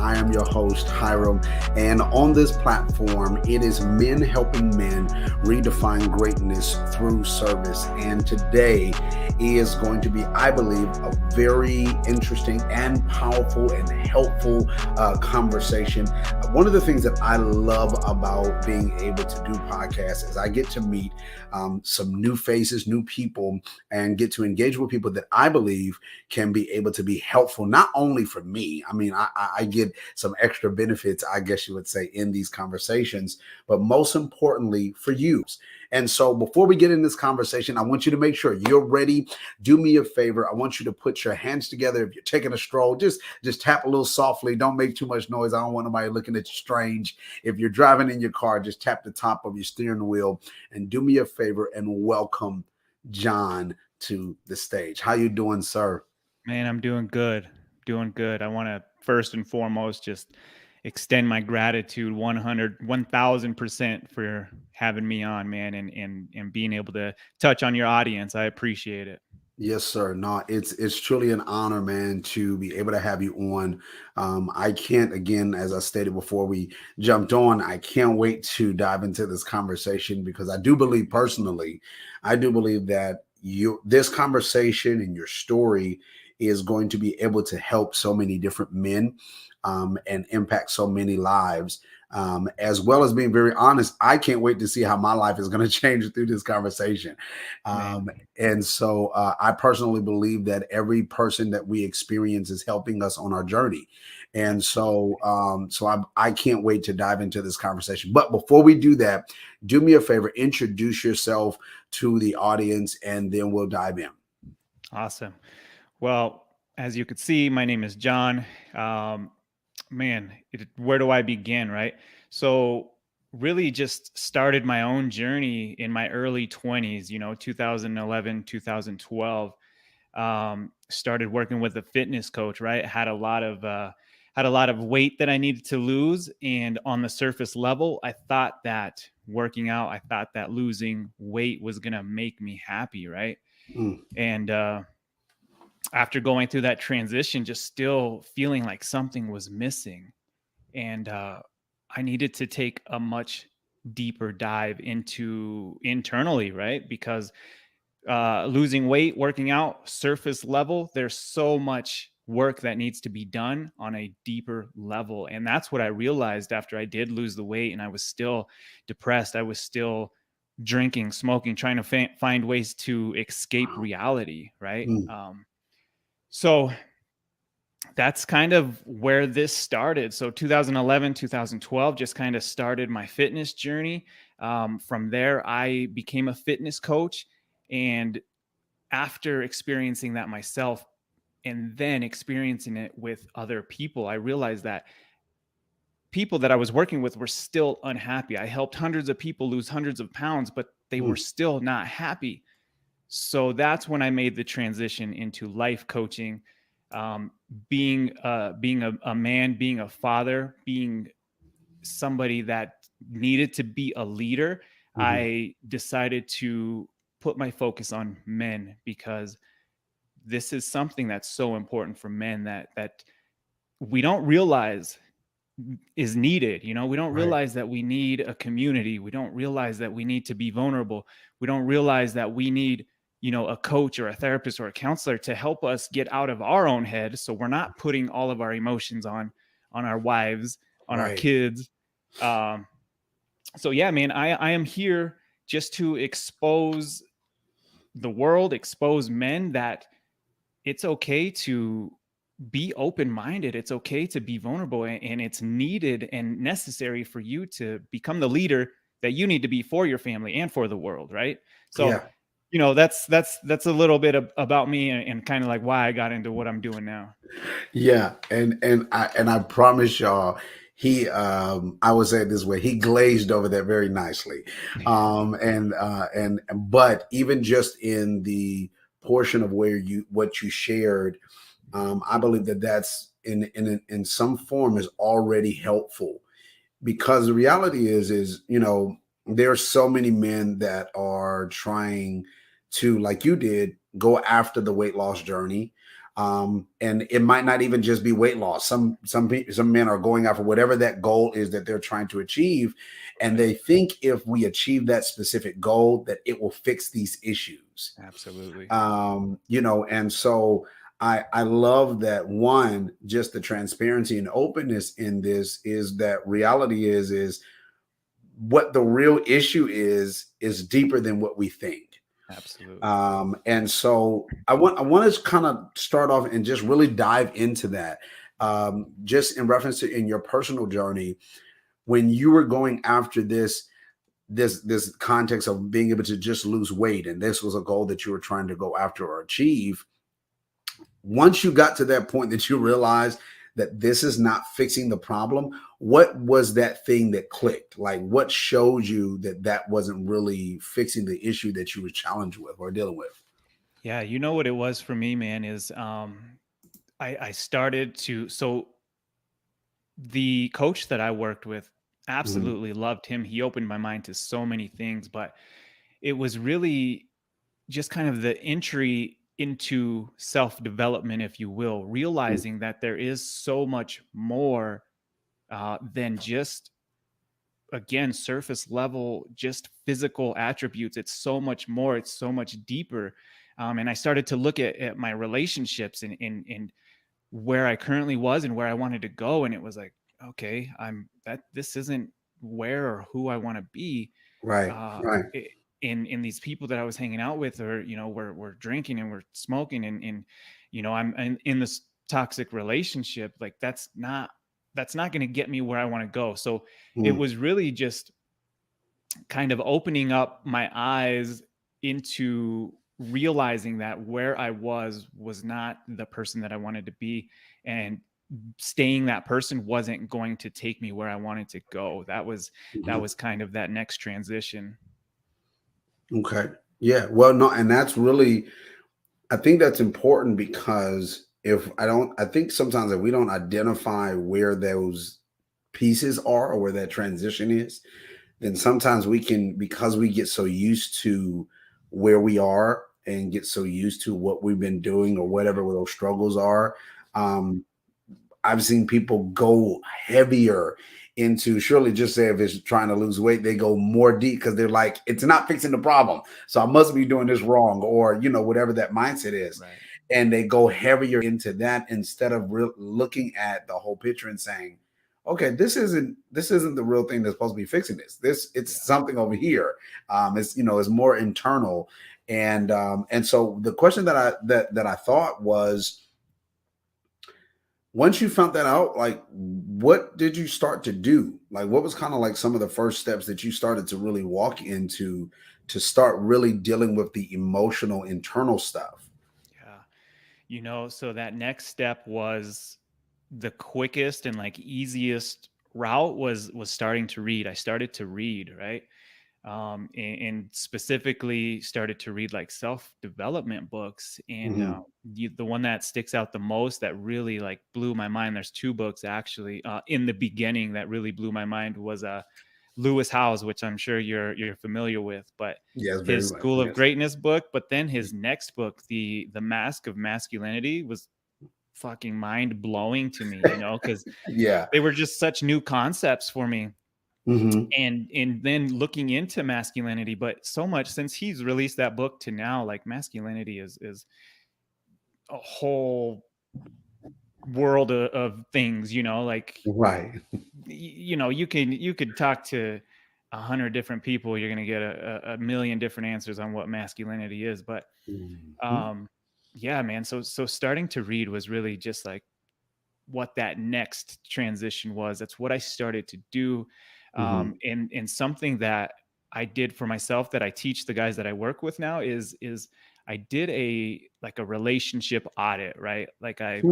I am your host, Hiram. And on this platform, it is men helping men redefine greatness through service. And today is going to be, I believe, a very interesting and powerful and helpful conversation. One of the things that I love about being able to do podcasts is I get to meet some new faces, new people, and get to engage with people that I believe can be able to be helpful, not only for me. I mean, I get some extra benefits, I guess you would say, in these conversations, but most importantly for you. And so before we get in this conversation, I want you to make sure you're ready. Do me a favor. I want you to put your hands together. If you're taking a stroll, just tap a little softly. Don't make too much noise. I don't want nobody looking at you strange. If you're driving in your car, just tap the top of your steering wheel and do me a favor and welcome John to the stage. How you doing, sir? Man, I'm doing good. Doing good. I want to first and foremost just extend my gratitude 1000% for having me on, man, and being able to touch on your audience. I appreciate it. Yes, sir. No, it's truly an honor, man, to be able to have you on. I can't, again, as I stated before we jumped on, I can't wait to dive into this conversation because I do believe personally, I do believe that this conversation and your story is going to be able to help so many different men and impact so many lives. As well as being very honest, I can't wait to see how my life is going to change through this conversation. Um, and so I personally believe that every person that we experience is helping us on our journey. And so I can't wait to dive into this conversation. But before we do that, do me a favor, introduce yourself to the audience, and then we'll dive in. Awesome. Well, as you could see, my name is John. Where do I begin, right? So really just started my own journey in my early 20s, 2011, 2012. Started working with a fitness coach, right? Had a lot of weight that I needed to lose. And on the surface level, I thought that working out, I thought that losing weight was going to make me happy, right? Mm. And after going through that transition, just still feeling like something was missing. And I needed to take a much deeper dive into internally, right? Because losing weight, working out, surface level, there's so much work that needs to be done on a deeper level. And that's what I realized after I did lose the weight and I was still depressed. I was still drinking, smoking, trying to find ways to escape reality, right? Mm. So that's kind of where this started. So 2011, 2012 just kind of started my fitness journey. From there, I became a fitness coach. And after experiencing that myself and then experiencing it with other people, I realized that people that I was working with were still unhappy. I helped hundreds of people lose hundreds of pounds, but they were still not happy. So that's when I made the transition into life coaching, being a man, being a father, being somebody that needed to be a leader. Mm-hmm. I decided to put my focus on men because this is something that's so important for men that we don't realize is needed. We don't realize that we need a community. We don't realize that we need to be vulnerable. We don't realize that we need a coach or a therapist or a counselor to help us get out of our own head. So we're not putting all of our emotions on our wives, on our kids. So yeah, man, I am here just to expose the world, expose men that it's okay to be open-minded. It's okay to be vulnerable, and it's needed and necessary for you to become the leader that you need to be for your family and for the world. Right. So, that's a little bit about me and kind of like why I got into what I'm doing now. Yeah. And I promise y'all, I would say it this way, he glazed over that very nicely. But even just in the portion of what you shared, I believe that that's in some form is already helpful, because the reality is there are so many men that are trying to, like you did, go after the weight loss journey. And it might not even just be weight loss. Some men are going after whatever that goal is that they're trying to achieve, and Right. they think if we achieve that specific goal, that it will fix these issues. Absolutely. And so I love that, one, just the transparency and openness in this, is that reality is what the real issue is deeper than what we think. Absolutely. And so I want to kind of start off and just really dive into that. Just in reference to in your personal journey, when you were going after this context of being able to just lose weight, and this was a goal that you were trying to go after or achieve. Once you got to that point that you realized that this is not fixing the problem, what was that thing that clicked? Like, what showed you that that wasn't really fixing the issue that you were challenged with or dealing with? Yeah, you know what it was for me, man, is I started to, so the coach that I worked with, Mhm. absolutely loved him. He opened my mind to so many things, but it was really just kind of the entry into self development, if you will, Mm. realizing that there is so much more than just, again, surface level, just physical attributes. It's so much more, it's so much deeper. And I started to look at my relationships and where I currently was and where I wanted to go. And it was like, okay, this isn't where or who I want to be. Right, Uh, right. i- in these people that I was hanging out with, or, we're drinking and we're smoking and I'm in this toxic relationship. Like that's not going to get me where I want to go. So it Mm. was really just kind of opening up my eyes into realizing that where I was not the person that I wanted to be, and staying that person wasn't going to take me where I wanted to go. That Mhm. was kind of that next transition. Okay. Yeah. Well, no, and that's really, I think that's important, because I think sometimes if we don't identify where those pieces are or where that transition is, then sometimes we can, because we get so used to where we are and get so used to what we've been doing or whatever those struggles are. um, I've seen people go heavier into, surely just say if it's trying to lose weight, they go more deep because they're like, it's not fixing the problem. So I must be doing this wrong, or, whatever that mindset is. Right. And they go heavier into that instead of looking at the whole picture and saying, okay, this isn't the real thing that's supposed to be fixing this. It's Yeah. something over here. It's more internal. And so the question that I thought was, once you found that out, like, what did you start to do? Like, what was kind of like some of the first steps that you started to really walk into to start really dealing with the emotional internal stuff? Yeah. So that next step was the quickest and like easiest route was starting to read. I started to read, right? And specifically started to read like self development books. And Hmm. the one that sticks out the most that really like blew my mind. There's two books actually in the beginning that really blew my mind was Lewis Howes, which I'm sure you're familiar with, but Yes, very his much. School of Yes. Greatness book. But then his next book, the Mask of Masculinity, was fucking mind blowing to me. Because Yeah. they were just such new concepts for me, Hmm. and then looking into masculinity. But so much since he's released that book to now, like masculinity is a whole world of things, like Right. you could talk to 100 different people, you're going to get a million different answers on what masculinity is. But Hmm. um yeah, man, so starting to read was really just like what that next transition was. That's what I started to do. Hmm. And something that I did for myself that I teach the guys that I work with now is I did a relationship audit, right? Like I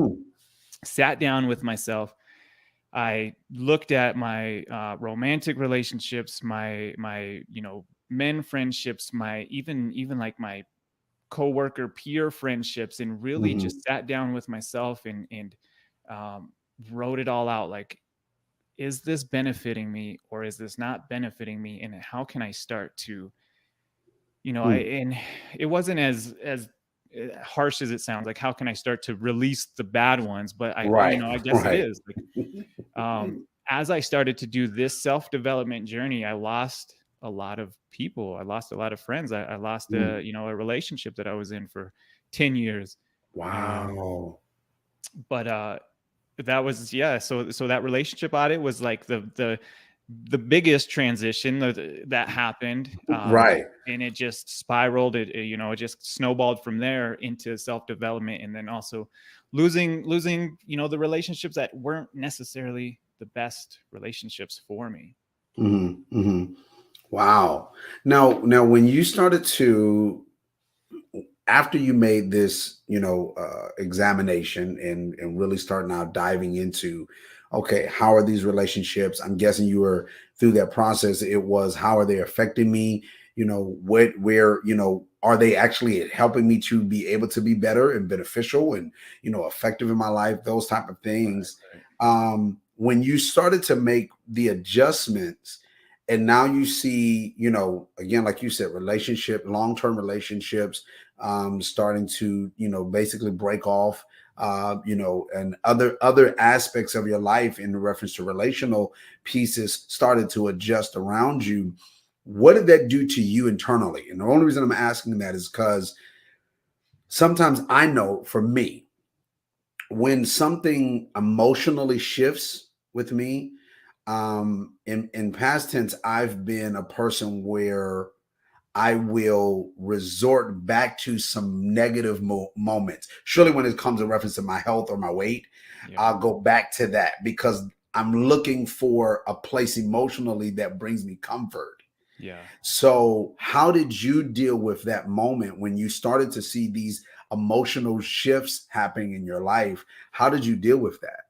sat down with myself. I looked at my romantic relationships, my men friendships, my even like my coworker peer friendships, and really Hmm. just sat down with myself and um, wrote it all out. Like, is this benefiting me or is this not benefiting me? And how can I start to, I Hmm. and it wasn't as harsh as it sounds, like how can I start to release the bad ones? But Right. I guess it Right. is like, as I started to do this self-development journey, I lost a lot of people. I lost a lot of friends. I lost Mm. a relationship that I was in for 10 years. Um, Wow. but that was, yeah, so that relationship audit was like the biggest transition that happened. Right. And it just spiraled. It just snowballed from there into self-development, and then also losing the relationships that weren't necessarily the best relationships for me. Hmm. Hmm. Wow. Now, when you started to, after you made this, examination and really start now diving into, okay, how are these relationships? I'm guessing you were through that process. It was, how are they affecting me? Where, are they actually helping me to be able to be better and beneficial and, effective in my life? Those type of things. Right. When you started to make the adjustments, and now you see, again, like you said, long-term relationships starting to, basically break off, and other aspects of your life in reference to relational pieces started to adjust around you. What did that do to you internally? And the only reason I'm asking that is because sometimes I know for me, when something emotionally shifts with me, in past tense, I've been a person where I will resort back to some negative moments. Surely, when it comes to reference to my health or my weight, Yeah. I'll go back to that because I'm looking for a place emotionally that brings me comfort. Yeah. So, how did you deal with that moment when you started to see these emotional shifts happening in your life? How did you deal with that?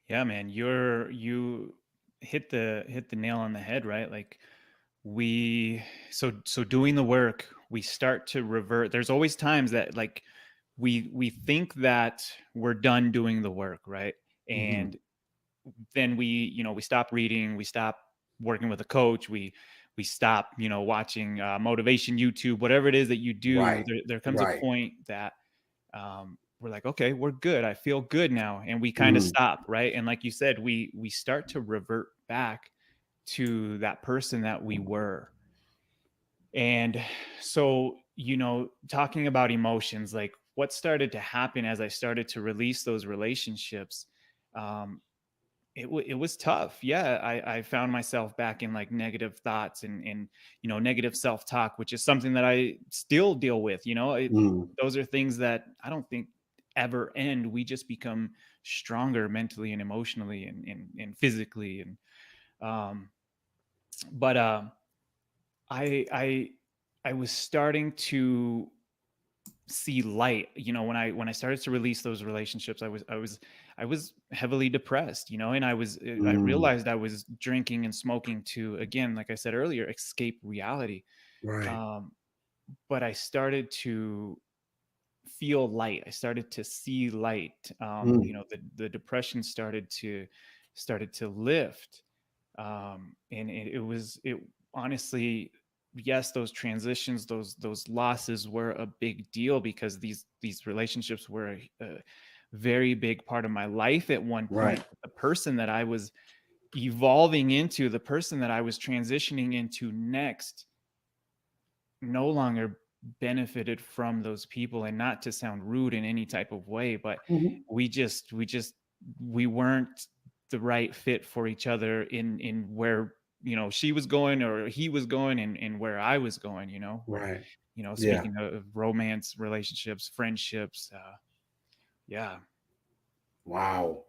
Yeah, man, you hit the nail on the head, right? Like, we so doing the work, we start to revert. There's always times that, like, we think that we're done doing the work, right? Hmm. And then we stop reading, we stop working with a coach, we stop watching motivation YouTube, whatever it is that you do. Right. There comes a Right. point that we're like, okay, we're good, I feel good now, and we kind of Hmm. stop, right? And like you said, we start to revert back to that person that we were. And so, talking about emotions, like what started to happen as I started to release those relationships, um, it was tough. Yeah, I found myself back in like negative thoughts and negative self talk, which is something that I still deal with. Hmm. Those are things that I don't think ever end. We just become stronger mentally and emotionally and physically. And um, but I I I was starting to see light, when I started to release those relationships. I was heavily depressed, and I Hmm. realized I was drinking and smoking to, again, like I said earlier, escape reality. Right. um but I started to feel light. I started to see light. Mm. The depression started to lift. And it honestly, yes, those transitions, those losses were a big deal, because these relationships were a very big part of my life at one Right. point. But the person that I was evolving into, the person that I was transitioning into next, no longer benefited from those people. And not to sound rude in any type of way, but Mhm. we weren't the right fit for each other in where she was going or he was going, and where I was going. Right. Yeah. Speaking of romance, relationships, friendships, yeah. Wow.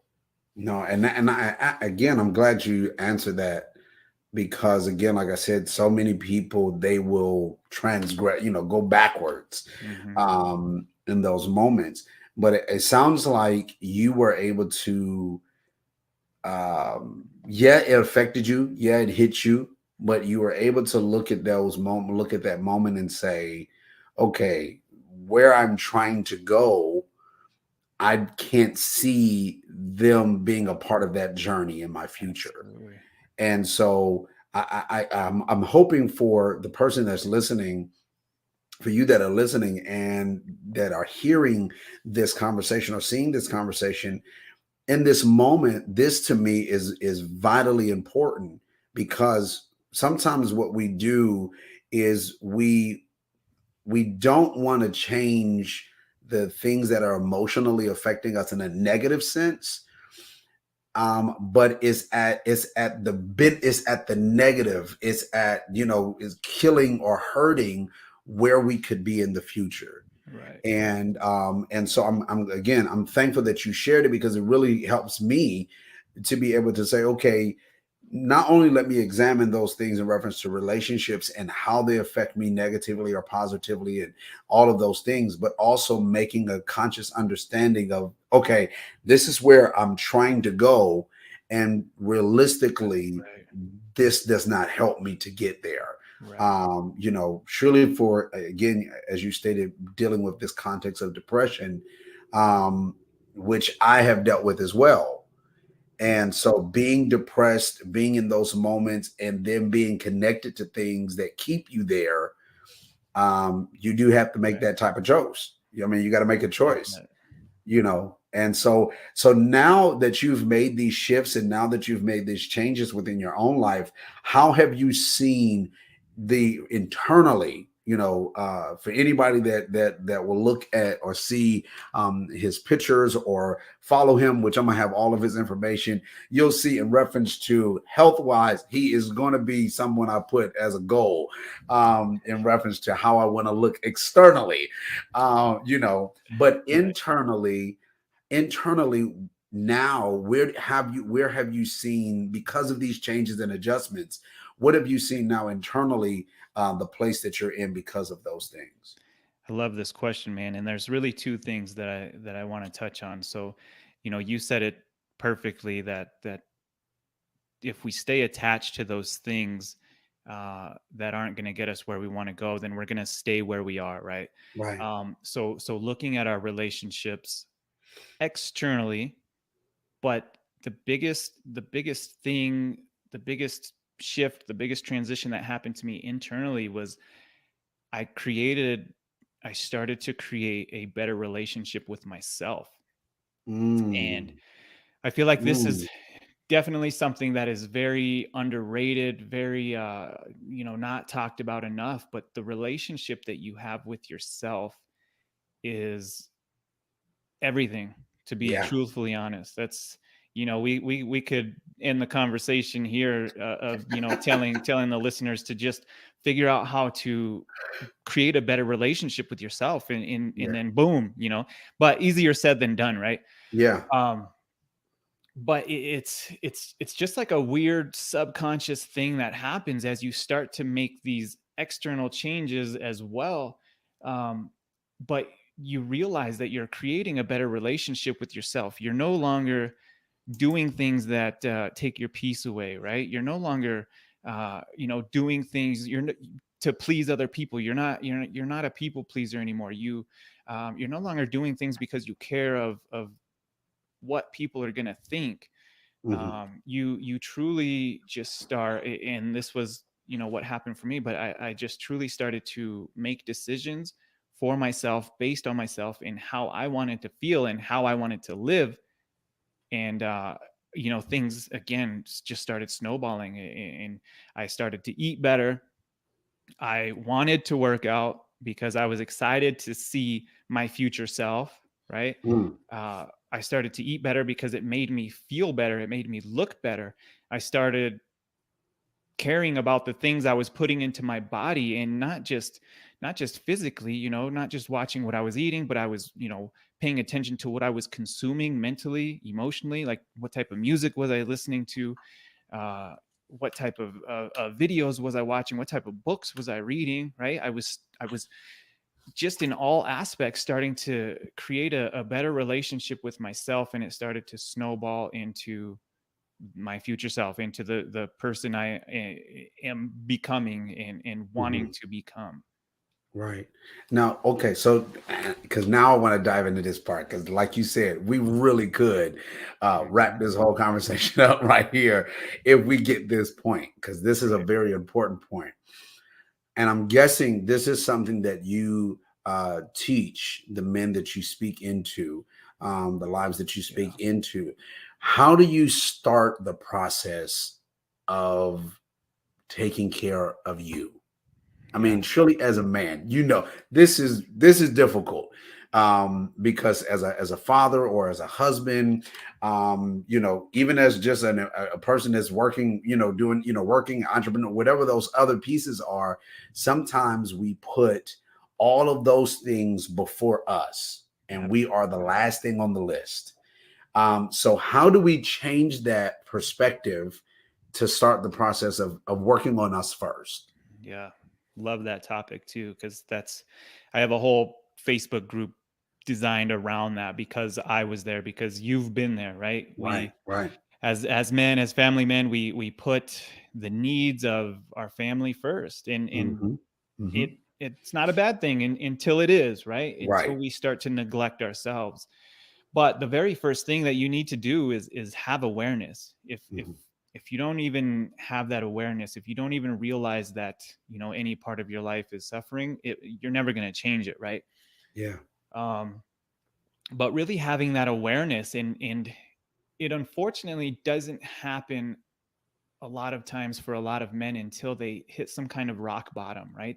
No, again, I'm glad you answered that because again, like I said, so many people they will transgress, go backwards Hmm. in those moments. But it sounds like you were able to, yeah, it affected you, yeah, it hit you, but you were able to look at that moment and say, okay, where I'm trying to go, I can't see them being a part of that journey in my future. Absolutely. And so I'm hoping for the person that's listening for you that are listening and that are hearing this conversation or seeing this conversation in this moment, this to me is vitally important, because sometimes what we do is we don't want to change the things that are emotionally affecting us in a negative sense, but it's at the bit, it's at the negative, it's at, is killing or hurting where we could be in the future. Right. Right. And so I'm again, I'm thankful that you shared it, because it really helps me to be able to say, okay, not only let me examine those things in reference to relationships and how they affect me negatively or positively and all of those things, but also making a conscious understanding of, okay, this is where I'm trying to go. And realistically, Right. this does not help me to get there. Right. Surely, for again, as you stated, dealing with this context of depression, um, which I have dealt with as well. Right. And so being depressed, being in those moments, and then being connected to things that keep you there, you do have to make Right. that type of choice. I mean, you got to make a choice, Definite. and so now that you've made these shifts and now that you've made these changes within your own life, how have you seen the internally, for anybody that will look at or see his pictures or follow him, which I'm gonna have all of his information, you'll see in reference to health wise, he is going to be someone I put as a goal, in reference to how I want to look externally, but Right. internally now, where have you seen, because of these changes and adjustments, what have you seen now internally, the place that you're in because of those things? I love this question, man. And there's really two things that I want to touch on. So, you said it perfectly, that if we stay attached to those things that aren't going to get us where we want to go, then we're going to stay where we are, right? Right. So looking at our relationships externally, but the biggest thing, the biggest shift, the biggest transition that happened to me internally was I created, I started to create a better relationship with myself. And Mm, I feel like this is mm, definitely something that is very underrated, very not talked about enough, but the relationship that you have with yourself is everything, to be yeah. truthfully honest. That's, we could end the conversation here of, telling the listeners to just figure out how to create a better relationship with yourself, and Yeah. then boom, but easier said than done, right? Yeah. um but it's just like a weird subconscious thing that happens as you start to make these external changes as well. But you realize that you're creating a better relationship with yourself. You're no longer doing things that take your peace away, right? You're no longer doing things to please other people. You're not a people pleaser anymore. You're no longer doing things because you care of what people are going to think. Hmm. You truly just start, and this was what happened for me, but I just truly started to make decisions for myself, based on myself and how I wanted to feel and how I wanted to live. And things again just started snowballing, and I started to eat better. I wanted to work out because I was excited to see my future self, right? Mm, I started to eat better because it made me feel better. It made me look better. I started caring about the things I was putting into my body, and not just physically, not just watching what I was eating, but I was, paying attention to what I was consuming mentally, emotionally, like what type of music was I listening to, uh, what type of videos was I watching, what type of books was I reading, right? I was just in all aspects starting to create a better relationship with myself, and it started to snowball into my future self, into the person I am becoming and wanting hmm. to become. Right. Now, okay, so because now I want to dive into this part, because like you said, we really could wrap Mhm. this whole conversation up right here if we get this point, because this is a Right. very important point. And I'm guessing this is something that you teach the men that you speak into, the lives that you Yeah. speak into. How do you start the process of taking care of you? I Yeah. mean, surely as a man, this is difficult, because as a father or as a husband, even as just a person that's working, doing, working entrepreneur, whatever those other pieces are, sometimes we put all of those things before us, and we are the Absolutely. last thing on the list. So how do we change that perspective to start the process of working on us first? Yeah. Love that topic too, because I have a whole Facebook group designed around that because I was there, because you've been there, right? Right, right. As men, as family men, we put the needs of our family first. And Mhm. Mhm. it's not a bad thing until it is, right? Until Right. we start to neglect ourselves. But the very first thing that you need to do is have awareness. Mhm. If you don't even have that awareness, if you don't even realize that, any part of your life is suffering, you're never going to change it, right? Yeah. um but really having that awareness, and it unfortunately doesn't happen a lot of times for a lot of men until they hit some kind of rock bottom, right?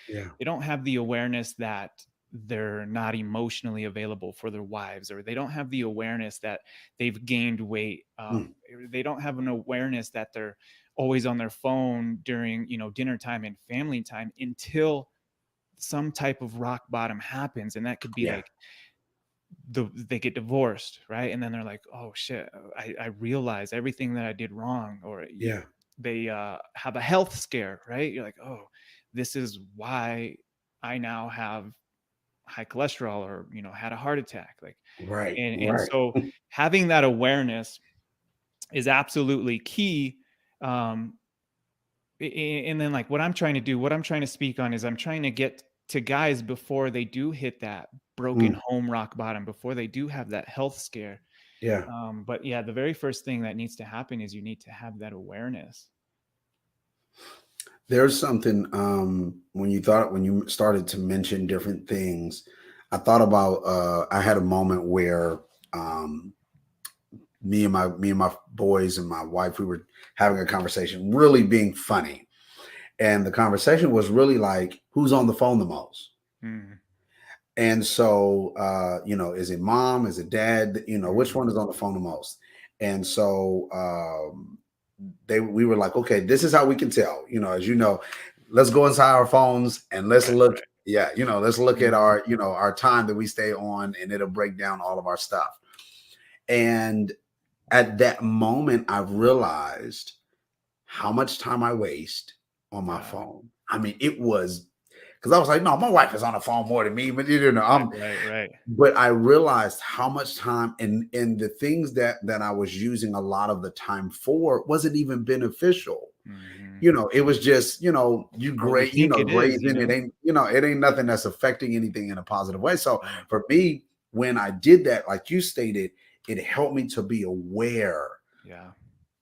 Yeah. They don't have the awareness that they're not emotionally available for their wives, or they don't have the awareness that they've gained weight. Mm. They don't have an awareness that they're always on their phone during, dinner time and family time, until some type of rock bottom happens. And that could be Yeah. like they get divorced, right? And then they're like, oh shit, I realize everything that I did wrong. Or Yeah. they have a health scare, right? You're like, oh, this is why I now have high cholesterol, or had a heart attack. Like, Right. and Right. so having that awareness is absolutely key. um and then, like, what I'm trying to speak on is I'm trying to get to guys before they do hit that broken Mm. home rock bottom, before they do have that health scare. Yeah. But yeah, the very first thing that needs to happen is you need to have that awareness. There's something, when you started to mention different things, I thought about, I had a moment where, um me and my boys and my wife, we were having a conversation, really being funny. And the conversation was really like, who's on the phone the most? Mm, And so, is it mom? Is it dad? Which mm, one is on the phone the most? And so, we were like, okay, this is how we can tell. As you know, let's go inside our phones and let's right, look. right. Yeah, let's look at Mhm. our time that we stay on, and it'll break down all of our stuff. And at that moment, I realized how much time I waste on my Yeah, phone. I mean, it was because I was like, no, my wife is on the phone more than me, but right, right, right. but I realized how much time, and the things that I was using a lot of the time for wasn't even beneficial. Hmm. It was just, you Well, we great, think it is, grazing. It ain't nothing that's affecting anything in a positive way. So Right. for me, when I did that, like you stated, it helped me to be aware. Yeah,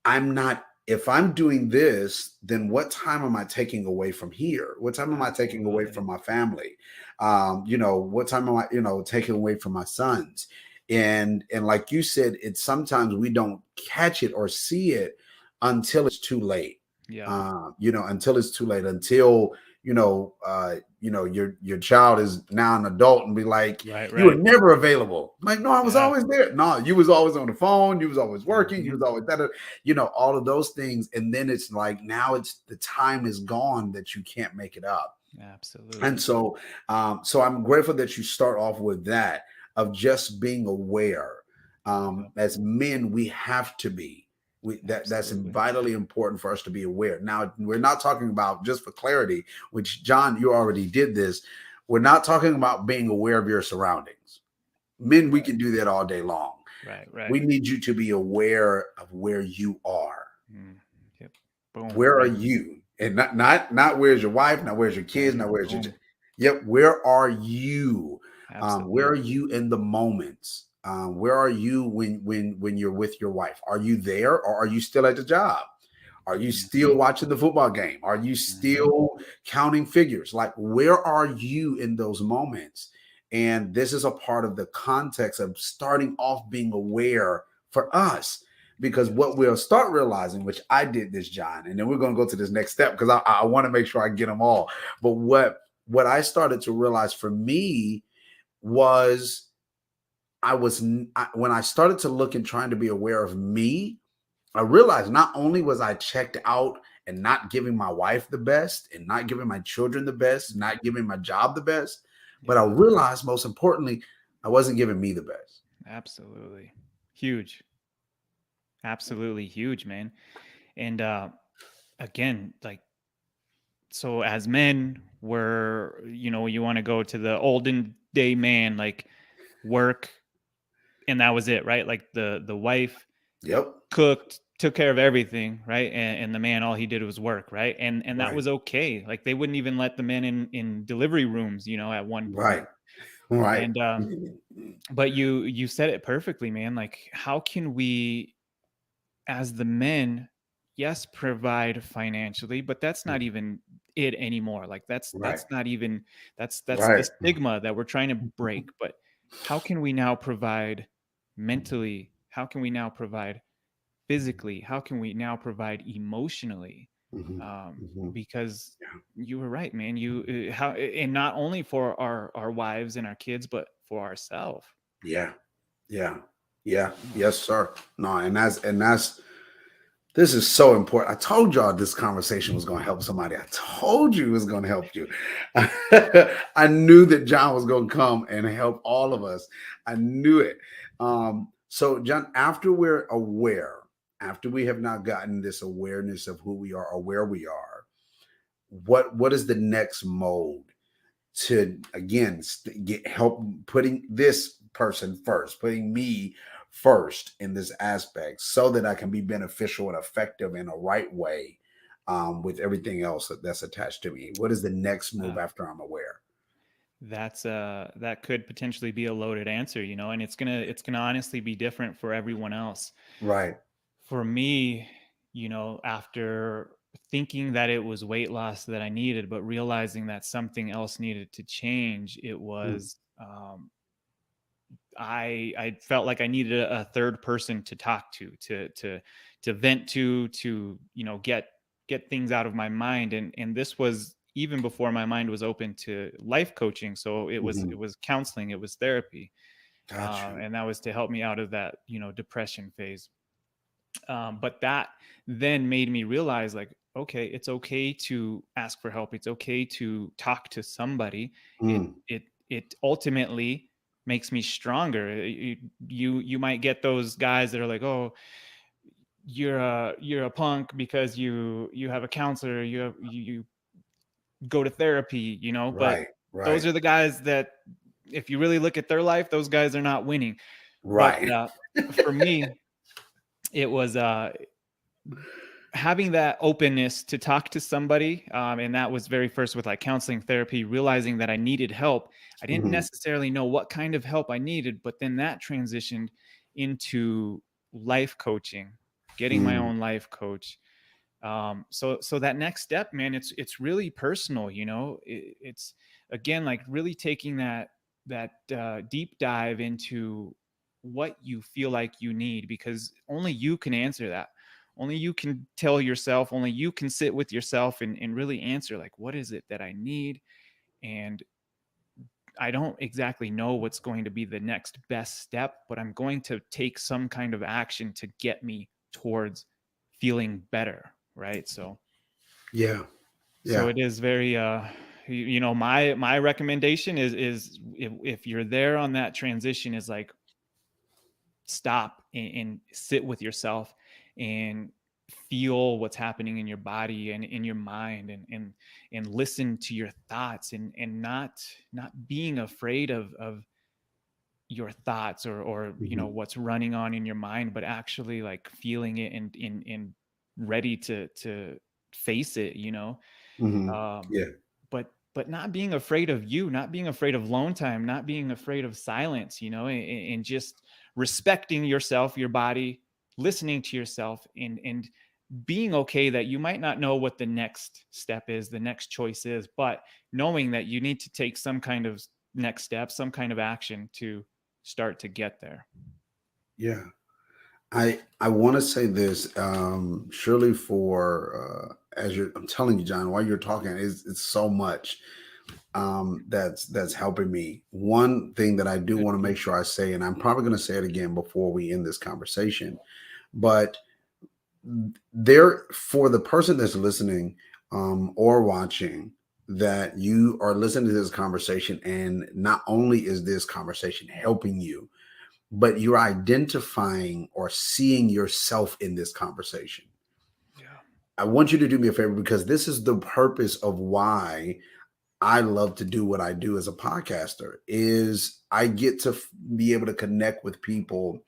I'm not, if I'm doing this, then what time am I taking away from here? What time am I taking away absolutely. from my family? What time am I, taking away from my sons? And like you said, it's sometimes we don't catch it or see it until it's too late. Yeah, Until it's too late, until your child is now an adult and be like, right, you were right. never available. I'm like, no, I was Yeah. always there. No, you was always on the phone, you was always working, you Hmm. was always better, all of those things. And then it's like, now it's the time is gone that you can't make it up. And Absolutely. so I'm grateful that you start off with that, of just being aware. Yeah, As men, we have to be. That's absolutely. vitally important for us to be aware. Now, we're not talking about, just for clarity, which John, you already did this. We're not talking about being aware of your surroundings. Men, we Right, can do that all day long. right, right. We need you to be aware of where you are. Mm. Yep. Boom. Where are Right. you? And not where's your wife, not where's your kids, Bang. not where's your Boom. yep, where are you? Where are Absolutely. you in the moments? Where are you when you're with your wife? Are you there, or are you still at the job? Are you Mhm. still watching the football game? Are you Mhm. still counting figures? Like, where are you in those moments? And this is a part of the context of starting off being aware for us. Because Yes. what we'll start realizing, which I did this, John, and then we're going to go to this next step because I want to make sure I get them all. But what I started to realize for me was when I started to look and trying to be aware of me, I realized not only was I checked out and not giving my wife the best and not giving my children the best, not Mhm. giving my job the best, but I Yeah, realized most importantly, I wasn't giving me the best. absolutely. Huge. Absolutely huge, man. And again, like, so as men, we're, you want to go to the olden day man, like work, and that was it, right? Like the wife Yep. cooked, took care of everything, right? And the man, all he did was work, right? And that Right. was okay. Like they wouldn't even let the men in delivery rooms, at one Right. point. Right. And but you said it perfectly, man. Like how can we, as the men, yes, provide financially, but that's not even it anymore. Like Right. that's not even, that's the Right. stigma that we're trying to break. But how can we now provide mentally? How can we now provide physically? How can we now provide emotionally? Mhm. Mhm. Because Yeah. you were right, man. How, and not only for our wives and our kids, but for ourselves. Yeah. Yeah. Yeah. Yeah. Yes, sir. No, and that's this is so important. I told y'all this conversation was going to help somebody. I told you it was going to help you. I knew that John was going to come and help all of us. I knew it. So, John, after we're aware, after we have now gotten this awareness of who we are or where we are, what is the next mode to again get help putting this person first, putting me first in this aspect so that I can be beneficial and effective in a right way with everything else that's attached to me? What is the next move Uh, after I'm aware? that could potentially be a loaded answer, and it's gonna honestly be different for everyone else. Right. For me, after thinking that it was weight loss that I needed, but realizing that something else needed to change, it Mm, was I felt like I needed a third person to talk to vent to get things out of my mind, and this was even before my mind was open to life coaching. So it mhm. was counseling, it was therapy, Got you. and that was to help me out of that depression phase. But that then made me realize, like, okay, it's okay to ask for help, it's okay to talk to somebody. it Mm, it it ultimately makes me stronger. You might get those guys that are like, oh, you're a punk because you have a counselor, you go to therapy, but right. those Right. are the guys that, if you really look at their life, those guys are not winning. But Right. for me, it was having that openness to talk to somebody, and that was very first with like counseling, therapy, realizing that I needed help. I didn't Mhm. necessarily know what kind of help I needed, but then that transitioned into life coaching, getting my Mm, own life coach. So that next step, man, it's really personal. It's again like really taking that deep dive into what you feel like you need, because only you can answer that. Only you can tell yourself, only you can sit with yourself and really answer, like, what is it that I need? And I don't exactly know what's going to be the next best step, but I'm going to take some kind of action to get me towards feeling better, right? yeah. So Yeah. it is very my recommendation is if you're there on that transition, is like, stop and sit with yourself and feel what's happening in your body and in your mind, and listen to your thoughts, and not being afraid of your thoughts, or Mhm. what's running on in your mind, but actually like feeling it and ready to face it, Mhm. um, Yeah. but not being afraid of you, not being afraid of lone time, not being afraid of silence, and just respecting yourself, your body, listening to yourself, and being okay that you might not know what the next step is, the next choice is, but knowing that you need to take some kind of next step, some kind of action to start to get there. Yeah. I want to say this, surely for as you're, I'm telling you, John, while you're talking, it's so much that's helping me. One thing that I do Good. want to make sure I say, and I'm probably going to say it again before we end this conversation, but there, for the person that's listening or watching, that you are listening to this conversation, and not only is this conversation helping you, but you're identifying or seeing yourself in this conversation. Yeah. I want you to do me a favor, because this is the purpose of why I love to do what I do as a podcaster. Is I get to be able to connect with people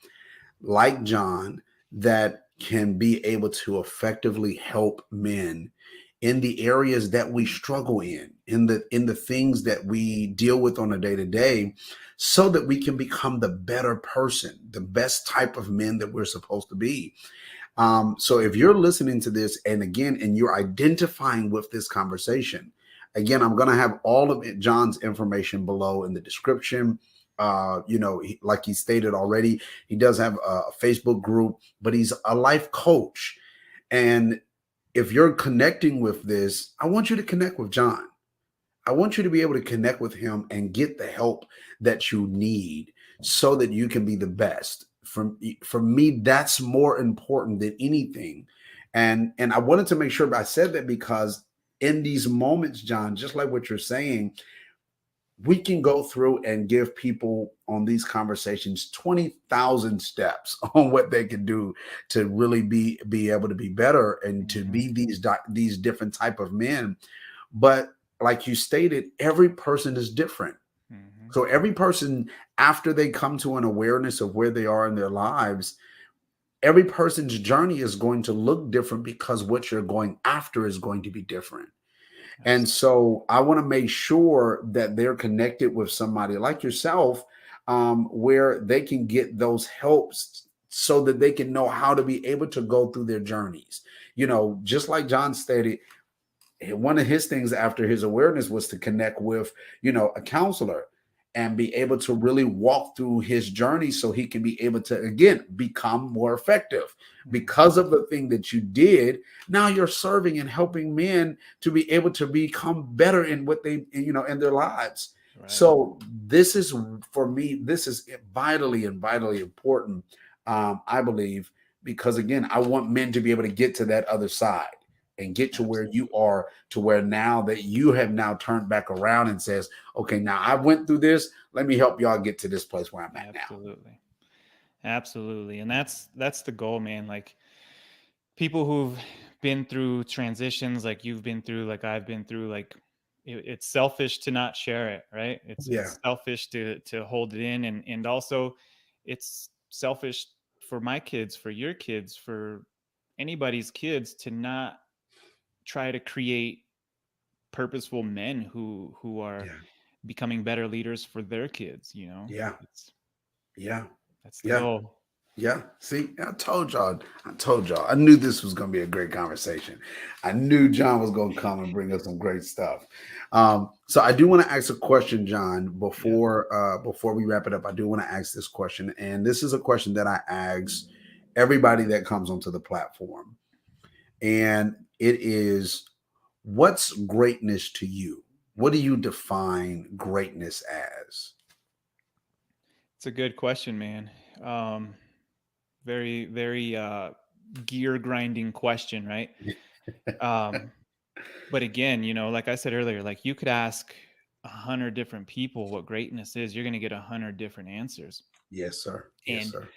like John that can be able to effectively help men in the areas that we struggle in the things that we deal with on a day to day, so that we can become the better person, the best type of men that we're supposed to be. So if you're listening to this, and again, and you're identifying with this conversation, again, I'm going to have all of John's information below in the description. Like he stated already, he does have a Facebook group, but he's a life coach. And if you're connecting with this, I want you to connect with John. I want you to be able to connect with him and get the help that you need, so that you can be the best. For me, that's more important than anything. And I wanted to make sure I said that, because in these moments, John, just like what you're saying, we can go through and give people on these conversations 20,000 steps on what they can do to really be able to be better and to Mm-hmm. be these different type of men. But like you stated, every person is different. Mm-hmm. So every person, after they come to an awareness of where they are in their lives, every person's journey is going to look different, because what you're going after is going to be different. And Absolutely. so I want to make sure that they're connected with somebody like yourself, where they can get those helps, so that they can know how to be able to go through their journeys. Just like John stated, one of his things after his awareness was to connect with, a counselor, and be able to really walk through his journey, so he can be able to again become more effective, Mm-hmm. because of the thing that you did. Now you're serving and helping men to be able to become better in what they, in their lives. Right. So this is, for me, this is vitally and vitally important, I believe, because again, I want men to be able to get to that other side and get to where you Absolutely. are, to where now that you have now turned back around and says, okay, now I went through this, let me help y'all get to this place where I'm at now. Absolutely. Absolutely. And that's the goal, man. Like people who've been through transitions like you've been through, like I've been through, like it's selfish to not share it, right? Yeah, It's selfish to hold it in, and also it's selfish for my kids, for your kids, for anybody's kids to not try to create purposeful men who are yeah, becoming better leaders for their kids, yeah, it's yeah, that's the yeah. goal. Yeah, see, I told y'all. I told y'all. I knew this was going to be a great conversation. I knew John was going to come and bring us some great stuff. So I do want to ask a question, John, Yeah. before we wrap it up. I do want to ask this question, and this is a question that I ask everybody that comes onto the platform, and it is, what's greatness to you? What do you define greatness as? It's a good question, man. Very, very gear grinding question, right? Um, but again, like I said earlier, like you could ask 100 different people what greatness is, you're going to get 100 different answers. Yes, sir. Yes, And sir.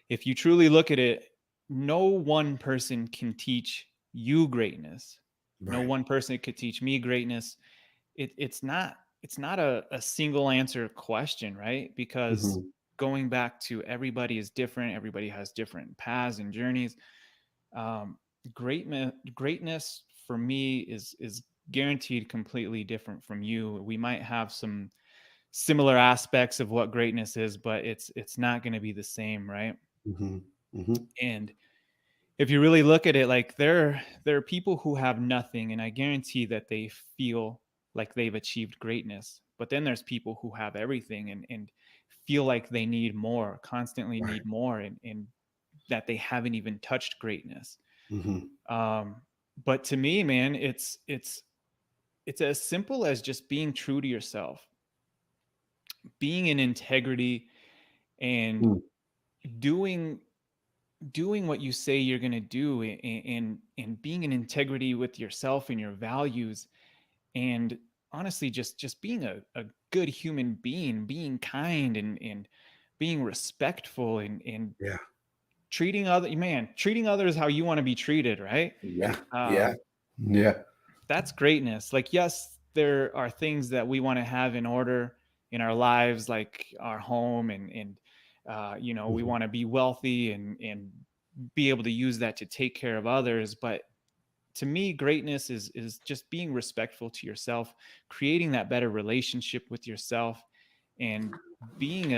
if you truly look at it, no one person can teach you greatness. No Right. one person could teach me greatness. It's not a single answer question, right? Because Hmm. going back to everybody is different, everybody has different paths and journeys. um, greatness for me is guaranteed completely different from you. We might have some similar aspects of what greatness is, but it's not going to be the same, right? Hmm. Hmm. And if you really look at it, like there are people who have nothing, and I guarantee that they feel like they've achieved greatness. But then there's people who have everything and feel like they need more, constantly Right. need more, and that they haven't even touched greatness. Hmm. Um, but to me, man, it's as simple as just being true to yourself, being in integrity, and Mm. doing doing what you say you're going to do, and being in integrity with yourself and your values, and honestly just being a good human being, being kind, and being respectful, and Yeah. treating others how you want to be treated, right? Yeah. Yeah. um Yeah. that's greatness. Like, yes, there are things that we want to have in order in our lives, like our home, and we Hmm. want to be wealthy and be able to use that to take care of others. But to me, greatness is just being respectful to yourself, creating that better relationship with yourself, and being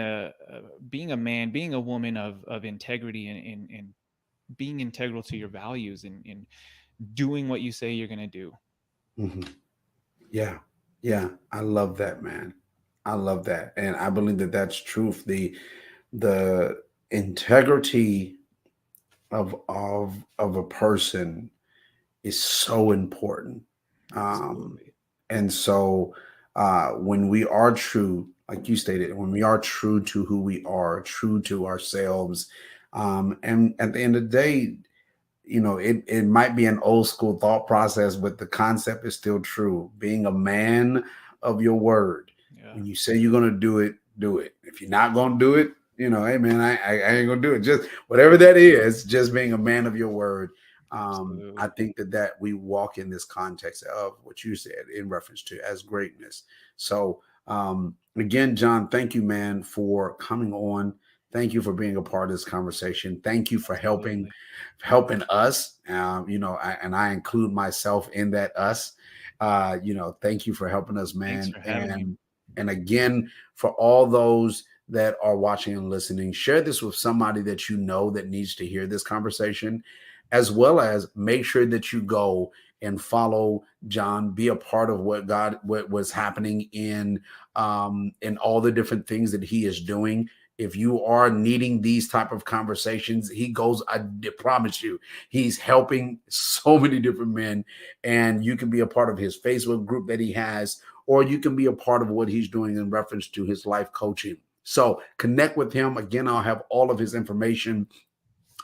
being a man, being a woman of integrity, and being integral to your values, and doing what you say you're going to do. Hmm. Yeah. Yeah. I love that, man. I love that. And I believe that that's truth. The integrity of a person is so important. Um, Absolutely. and so when we are true, like you stated, when we are true to who we are, true to ourselves, and at the end of the day, it might be an old school thought process, but the concept is still true. Being a man of your word. Yeah, When you say you're gonna do it, do it. If you're not gonna do it, hey man, I ain't gonna do it. Just whatever that is, just being a man of your word. I absolutely. think that we walk in this context of what you said in reference to as greatness. So again, John, thank you, man, for coming on. Thank you for being a part of this conversation. Thank you for Absolutely. helping us. And I include myself in that us. Thank you for helping us, Thanks man. for having me. And again, for all those that are watching and listening, share this with somebody that you know that needs to hear this conversation, as well as make sure that you go and follow John, be a part of what was happening in all the different things that he is doing. If you are needing these type of conversations, he goes, I promise you, he's helping so many different men. And you can be a part of his Facebook group that he has, or you can be a part of what he's doing in reference to his life coaching. So connect with him. Again, I'll have all of his information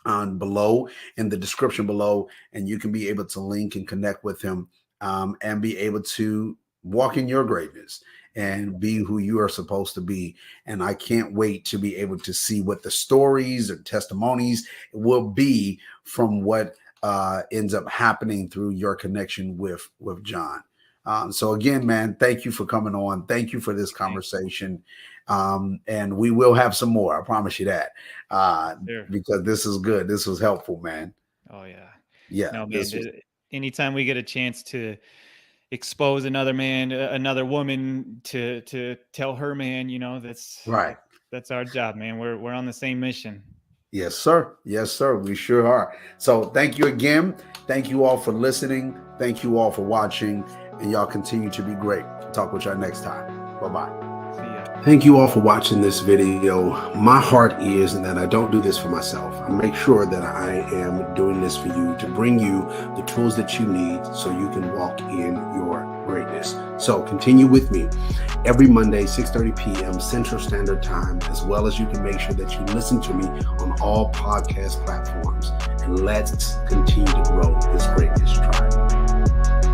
on below in the description below, and you can be able to link and connect with him, and be able to walk in your greatness and be who you are supposed to be. And I can't wait to be able to see what the stories or testimonies will be from what ends up happening through your connection with John. So again, man, thank you for coming on. Thank you for this Thank you. conversation. And we will have some more. I promise you that. Sure. Because this is good. This was helpful, man. Oh yeah. Yeah, No, man. this was Anytime we get a chance to expose another man, another woman, to tell her man, right. that's our job, man. We're on the same mission. Yes, sir. Yes, sir. We sure are. So thank you again. Thank you all for listening. Thank you all for watching. And y'all continue to be great. Talk with y'all next time. Bye bye. See ya. Thank you all for watching this video. My heart is that I don't do this for myself. I make sure that I am doing this for you to bring you the tools that you need so you can walk in your greatness. So continue with me every Monday, 6:30 p.m. Central Standard Time, as well as you can make sure that you listen to me on all podcast platforms. And let's continue to grow this greatness tribe.